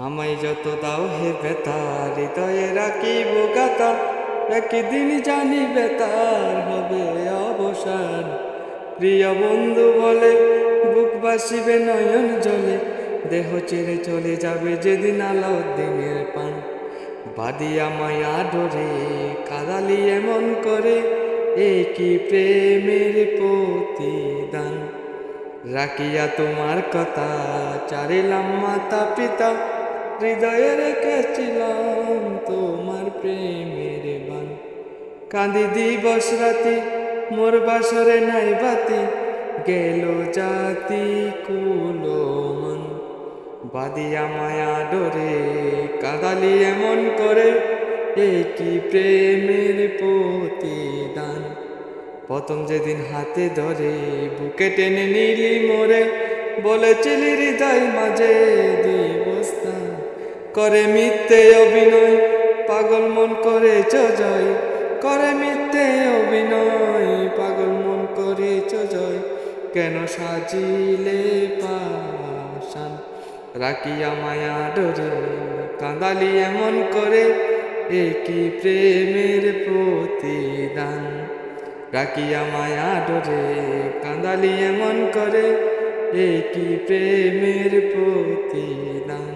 আমায় যত দাও হে বেতার, হৃদয়ে রাখিব গাতা, একদিন জানি বেতার হবে অবসান। প্রিয় বন্ধু বলে বুক বাসিবে নয়ন জলে, দেহ ছেড়ে চলে যাবে যেদিন আলাউদ্দিনের পান। বাদিয়া মায়া ডরে কাদালি এমন করে, এ কি প্রেমের প্রতিদান। রাখিয়া তোমার কথা চারিলাম মাতা পিতা, হৃদয়ে রেখেছিলাম তোমার প্রেমের বান। কাঁদি দিবস রাতি মোর বাসরে নাই বাতি, গেল জাতি কুলমান। বাদিয়া মায়া ডরে কাঁদালি এমন করে, এ কি প্রেমের প্রতিদান। প্রথম যেদিন হাতে ধরে বুকে টেনে নিলি মোরে, বলেছিলি হৃদয় মাঝে দিবস্থান। করে মিথ্যে অভিনয় পাগল মন করেছ জয়, করে মিথ্যে অভিনয় পাগল মন করেছ জয়। কেন সাজিলে পাশান, রাখিয়া মায়া ডরে কাঁদালি এমন করে, এ কি প্রেমের প্রতিদান। রাখিয়া মায়া ডরে কাঁদালি এমন করে, এ কি প্রেমের প্রতিদান।